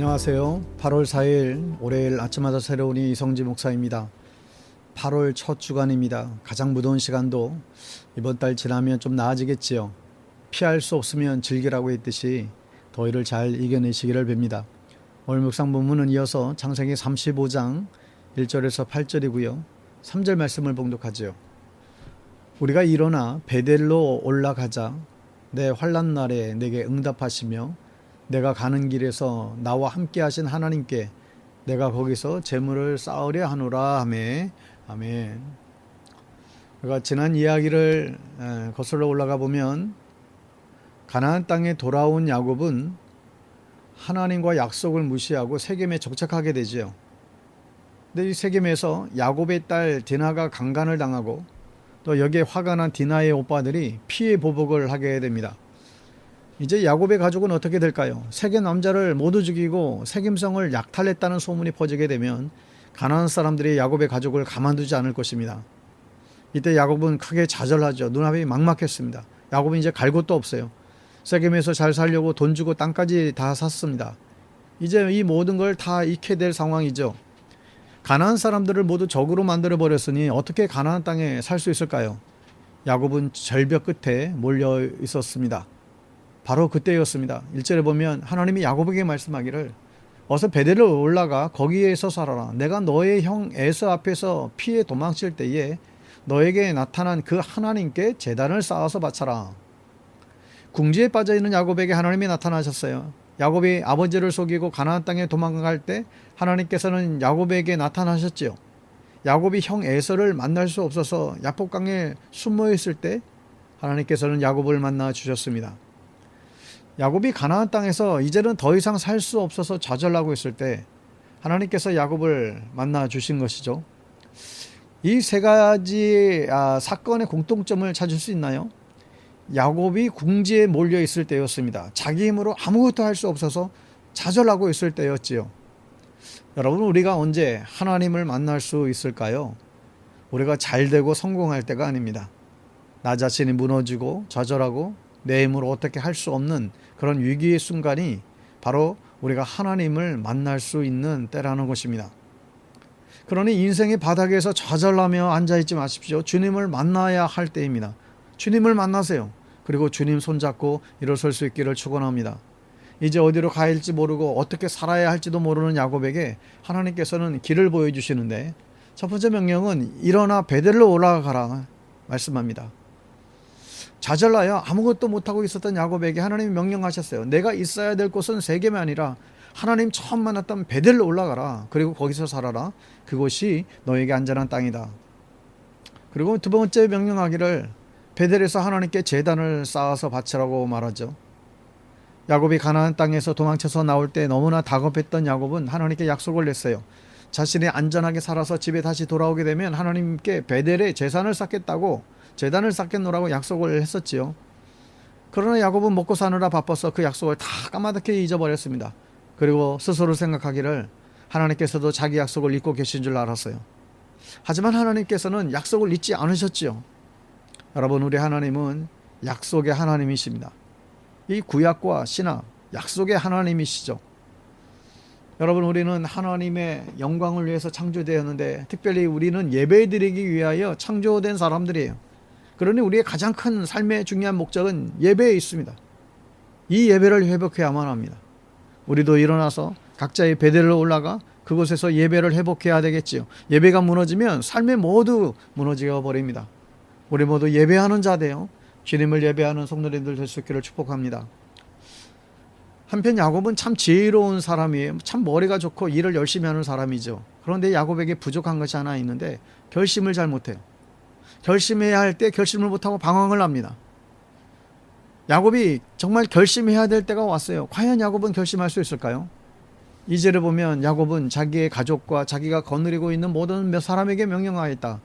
안녕하세요. 8월 4일 월요일 아침마다 새로우니 이성지 목사입니다. 8월 첫 주간입니다. 가장 무더운 시간도 이번 달 지나면 좀 나아지겠지요. 피할 수 없으면 즐기라고 했듯이 더위를 잘 이겨내시기를 빕니다. 오늘 묵상 본문은 이어서 창세기 35장 1절에서 8절이고요. 3절 말씀을 봉독하지요. 우리가 일어나 베델로 올라가자. 내 환난 날에 내게 응답하시며 내가 가는 길에서 나와 함께 하신 하나님께 내가 거기서 재물을 쌓으려 하노라 하매. 아멘. 우리가 지난 이야기를 거슬러 올라가 보면 가나안 땅에 돌아온 야곱은 하나님과 약속을 무시하고 세겜에 정착하게 되지요. 근데 이 세겜에서 야곱의 딸 디나가 강간을 당하고 또 여기에 화가 난 디나의 오빠들이 피해 보복을 하게 됩니다. 이제 야곱의 가족은 어떻게 될까요? 세겜 남자를 모두 죽이고 세겜성을 약탈했다는 소문이 퍼지게 되면 가나안 사람들이 야곱의 가족을 가만두지 않을 것입니다. 이때 야곱은 크게 좌절하죠. 눈앞이 막막했습니다. 야곱은 이제 갈 곳도 없어요. 세겜에서 잘 살려고 돈 주고 땅까지 다 샀습니다. 이제 이 모든 걸 다 잃게 될 상황이죠. 가나안 사람들을 모두 적으로 만들어 버렸으니 어떻게 가나안 땅에 살 수 있을까요? 야곱은 절벽 끝에 몰려 있었습니다. 바로 그때였습니다. 1절에 보면 하나님이 야곱에게 말씀하기를 어서 베델로 올라가 거기에서 살아라. 내가 너의 형 에서 앞에서 피해 도망칠 때에 너에게 나타난 그 하나님께 제단을 쌓아서 바쳐라. 궁지에 빠져있는 야곱에게 하나님이 나타나셨어요. 야곱이 아버지를 속이고 가나안 땅에 도망갈 때 하나님께서는 야곱에게 나타나셨지요. 야곱이 형 에서를 만날 수 없어서 야복강에 숨어 있을 때 하나님께서는 야곱을 만나 주셨습니다. 야곱이 가나안 땅에서 이제는 더 이상 살 수 없어서 좌절하고 있을 때 하나님께서 야곱을 만나 주신 것이죠. 이 세 가지 사건의 공통점을 찾을 수 있나요? 야곱이 궁지에 몰려 있을 때였습니다. 자기 힘으로 아무것도 할 수 없어서 좌절하고 있을 때였지요. 여러분, 우리가 언제 하나님을 만날 수 있을까요? 우리가 잘되고 성공할 때가 아닙니다. 나 자신이 무너지고 좌절하고 내 힘으로 어떻게 할 수 없는 그런 위기의 순간이 바로 우리가 하나님을 만날 수 있는 때라는 것입니다. 그러니 인생의 바닥에서 좌절하며 앉아있지 마십시오. 주님을 만나야 할 때입니다. 주님을 만나세요. 그리고 주님 손잡고 일어설 수 있기를 축원합니다. 이제 어디로 가야 할지 모르고 어떻게 살아야 할지도 모르는 야곱에게 하나님께서는 길을 보여주시는데 첫 번째 명령은 일어나 베델로 올라가라 말씀합니다. 좌절하여 아무것도 못하고 있었던 야곱에게 하나님이 명령하셨어요. 내가 있어야 될 곳은 세겜이 아니라 하나님 처음 만났던 베델로 올라가라. 그리고 거기서 살아라. 그곳이 너에게 안전한 땅이다. 그리고 두 번째 명령하기를 베델에서 하나님께 제단을 쌓아서 바치라고 말하죠. 야곱이 가나안 땅에서 도망쳐서 나올 때 너무나 다급했던 야곱은 하나님께 약속을 냈어요. 자신이 안전하게 살아서 집에 다시 돌아오게 되면 하나님께 베델에 제단을 쌓겠노라고 약속을 했었지요. 그러나 야곱은 먹고 사느라 바빠서 그 약속을 다 까마득히 잊어버렸습니다. 그리고 스스로 생각하기를 하나님께서도 자기 약속을 잊고 계신 줄 알았어요. 하지만 하나님께서는 약속을 잊지 않으셨지요. 여러분, 우리 하나님은 약속의 하나님이십니다. 이 구약과 신약, 약속의 하나님이시죠. 여러분, 우리는 하나님의 영광을 위해서 창조되었는데 특별히 우리는 예배드리기 위하여 창조된 사람들이에요. 그러니 우리의 가장 큰 삶의 중요한 목적은 예배에 있습니다. 이 예배를 회복해야만 합니다. 우리도 일어나서 각자의 베델로 올라가 그곳에서 예배를 회복해야 되겠지요. 예배가 무너지면 삶이 모두 무너져 버립니다. 우리 모두 예배하는 자 되어 주님을 예배하는 성도님들 될 수 있기를 축복합니다. 한편 야곱은 참 지혜로운 사람이에요. 참 머리가 좋고 일을 열심히 하는 사람이죠. 그런데 야곱에게 부족한 것이 하나 있는데 결심을 잘 못해요. 결심해야 할 때 결심을 못하고 방황을 합니다. 야곱이 정말 결심해야 될 때가 왔어요. 과연 야곱은 결심할 수 있을까요? 2절에 보면 야곱은 자기의 가족과 자기가 거느리고 있는 모든 사람에게 명령하였다.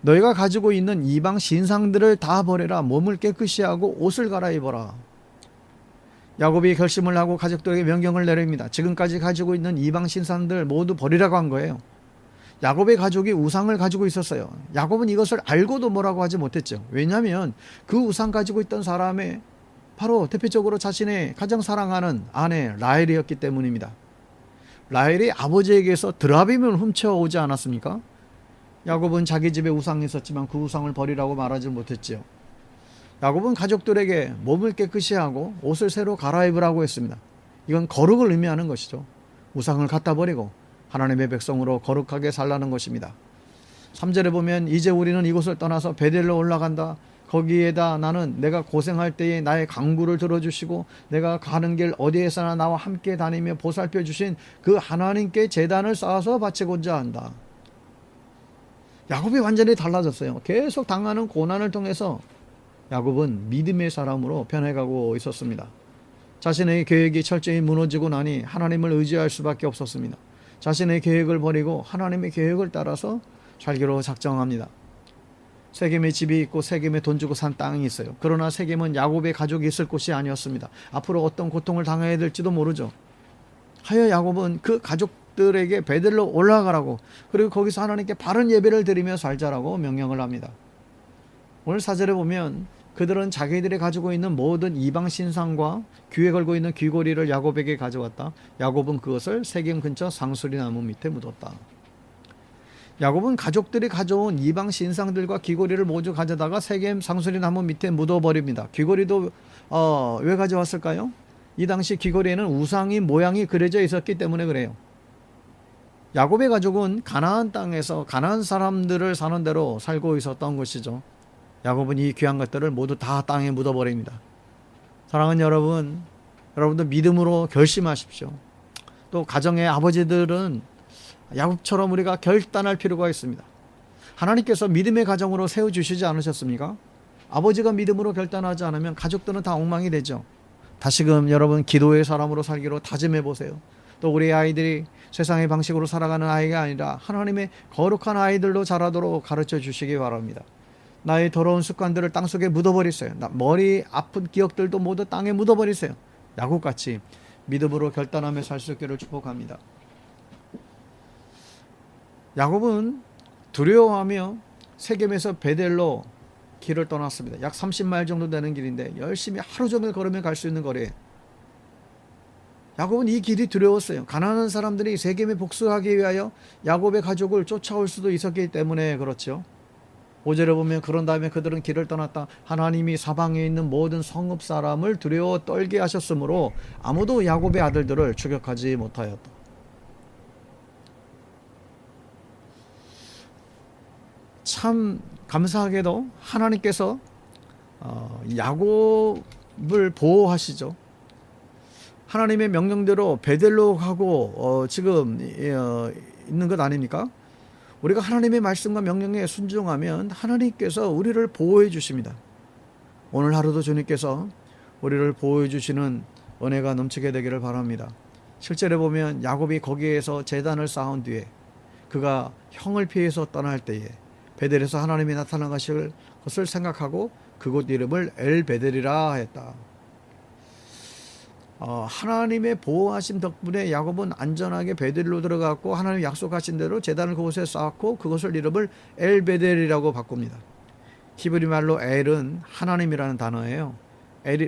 너희가 가지고 있는 이방 신상들을 다 버려라. 몸을 깨끗이 하고 옷을 갈아입어라. 야곱이 결심을 하고 가족들에게 명령을 내립니다. 지금까지 가지고 있는 이방 신상들 모두 버리라고 한 거예요. 야곱의 가족이 우상을 가지고 있었어요. 야곱은 이것을 알고도 뭐라고 하지 못했죠. 왜냐하면 그 우상 가지고 있던 사람의 바로 대표적으로 자신의 가장 사랑하는 아내 라헬이었기 때문입니다. 라헬이 아버지에게서 드라빔을 훔쳐오지 않았습니까? 야곱은 자기 집에 우상이 있었지만 그 우상을 버리라고 말하지 못했지요. 야곱은 가족들에게 몸을 깨끗이 하고 옷을 새로 갈아입으라고 했습니다. 이건 거룩을 의미하는 것이죠. 우상을 갖다 버리고 하나님의 백성으로 거룩하게 살라는 것입니다. 3절에 보면 이제 우리는 이곳을 떠나서 베델로 올라간다. 거기에다 나는 내가 고생할 때에 나의 간구를 들어주시고 내가 가는 길 어디에서나 나와 함께 다니며 보살펴 주신 그 하나님께 제단을 쌓아서 바치고자 한다. 야곱이 완전히 달라졌어요. 계속 당하는 고난을 통해서 야곱은 믿음의 사람으로 변해가고 있었습니다. 자신의 계획이 철저히 무너지고 나니 하나님을 의지할 수밖에 없었습니다. 자신의 계획을 버리고 하나님의 계획을 따라서 살기로 작정합니다. 세겜에 집이 있고 세겜에 돈 주고 산 땅이 있어요. 그러나 세겜은 야곱의 가족이 있을 곳이 아니었습니다. 앞으로 어떤 고통을 당해야 될지도 모르죠. 하여 야곱은 그 가족들에게 베델로 올라가라고, 그리고 거기서 하나님께 바른 예배를 드리며 살자라고 명령을 합니다. 오늘 4절에 보면 그들은 자기들이 가지고 있는 모든 이방 신상과 귀에 걸고 있는 귀고리를 야곱에게 가져왔다. 야곱은 그것을 세겜 근처 상수리 나무 밑에 묻었다. 야곱은 가족들이 가져온 이방 신상들과 귀고리를 모두 가져다가 세겜 상수리 나무 밑에 묻어버립니다. 귀고리도 왜 가져왔을까요? 이 당시 귀고리에는 우상이 모양이 그려져 있었기 때문에 그래요. 야곱의 가족은 가나안 땅에서 가나안 사람들을 사는 대로 살고 있었던 것이죠. 야곱은 이 귀한 것들을 모두 다 땅에 묻어버립니다. 사랑하는 여러분, 여러분도 믿음으로 결심하십시오. 또 가정의 아버지들은 야곱처럼 우리가 결단할 필요가 있습니다. 하나님께서 믿음의 가정으로 세워주시지 않으셨습니까? 아버지가 믿음으로 결단하지 않으면 가족들은 다 엉망이 되죠. 다시금 여러분 기도의 사람으로 살기로 다짐해 보세요. 또 우리 아이들이 세상의 방식으로 살아가는 아이가 아니라 하나님의 거룩한 아이들로 자라도록 가르쳐 주시기 바랍니다. 나의 더러운 습관들을 땅속에 묻어버리세요. 머리 아픈 기억들도 모두 땅에 묻어버리세요. 야곱같이 믿음으로 결단하며 살 수 있기를 축복합니다. 야곱은 두려워하며 세겜에서 베델로 길을 떠났습니다. 약 30마일 정도 되는 길인데 열심히 하루 종일 걸으며 갈 수 있는 거리에 야곱은 이 길이 두려웠어요. 가난한 사람들이 세겜에 복수하기 위하여 야곱의 가족을 쫓아올 수도 있었기 때문에 그렇죠. 5절에 보면 그런 다음에 그들은 길을 떠났다. 하나님이 사방에 있는 모든 성읍 사람을 두려워 떨게 하셨으므로 아무도 야곱의 아들들을 추격하지 못하였다. 참 감사하게도 하나님께서 야곱을 보호하시죠. 하나님의 명령대로 베델로 가고 지금 있는 것 아닙니까? 우리가 하나님의 말씀과 명령에 순종하면 하나님께서 우리를 보호해 주십니다. 오늘 하루도 주님께서 우리를 보호해 주시는 은혜가 넘치게 되기를 바랍니다. 실제로 보면 야곱이 거기에서 제단을 쌓은 뒤에 그가 형을 피해서 떠날 때에 베델에서 하나님이 나타난 것을 생각하고 그곳 이름을 엘베델이라 했다. 하나님의 보호하심 덕분에 야곱은 안전하게 베델로 들어갔고 하나님 약속하신 대로 제단을 그곳에 쌓았고 그것을 이름을 엘베델이라고 바꿉니다. 히브리 말로 엘은 하나님이라는 단어예요.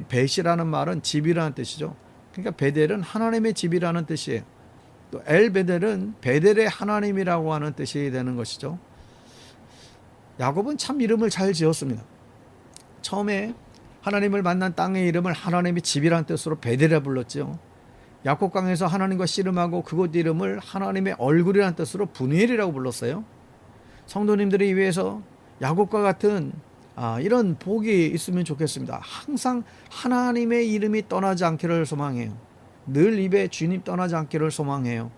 벳이라는 말은 집이라는 뜻이죠. 그러니까 베델은 하나님의 집이라는 뜻이에요. 또 엘베델은 베델의 하나님이라고 하는 뜻이 되는 것이죠. 야곱은 참 이름을 잘 지었습니다. 처음에 하나님을 만난 땅의 이름을 하나님의 집이라는 뜻으로 베델이라 불렀죠. 야곱강에서 하나님과 씨름하고 그곳 이름을 하나님의 얼굴이라는 뜻으로 분이엘이라고 불렀어요. 성도님들이 위해서 야곱과 같은 이런 복이 있으면 좋겠습니다. 항상 하나님의 이름이 떠나지 않기를 소망해요. 늘 입에 주님 떠나지 않기를 소망해요.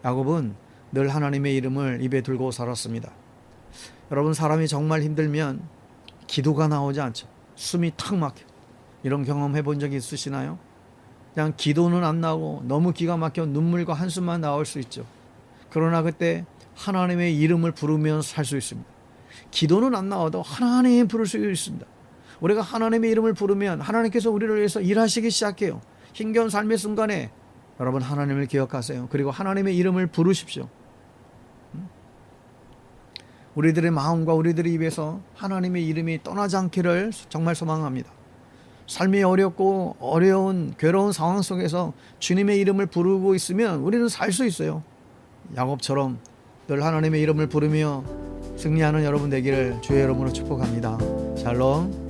야곱은 늘 하나님의 이름을 입에 들고 살았습니다. 여러분, 사람이 정말 힘들면 기도가 나오지 않죠. 숨이 탁 막혀. 이런 경험 해본 적이 있으시나요? 그냥 기도는 안 나오고 너무 기가 막혀 눈물과 한숨만 나올 수 있죠. 그러나 그때 하나님의 이름을 부르면 살 수 있습니다. 기도는 안 나와도 하나님 부를 수 있습니다. 우리가 하나님의 이름을 부르면 하나님께서 우리를 위해서 일하시기 시작해요. 힘겨운 삶의 순간에 여러분 하나님을 기억하세요. 그리고 하나님의 이름을 부르십시오. 우리들의 마음과 우리들의 입에서 하나님의 이름이 떠나지 않기를 정말 소망합니다. 삶이 어렵고 어려운 괴로운 상황 속에서 주님의 이름을 부르고 있으면 우리는 살 수 있어요. 야곱처럼 늘 하나님의 이름을 부르며 승리하는 여러분 되기를 주의 이름으로 축복합니다. 샬롬.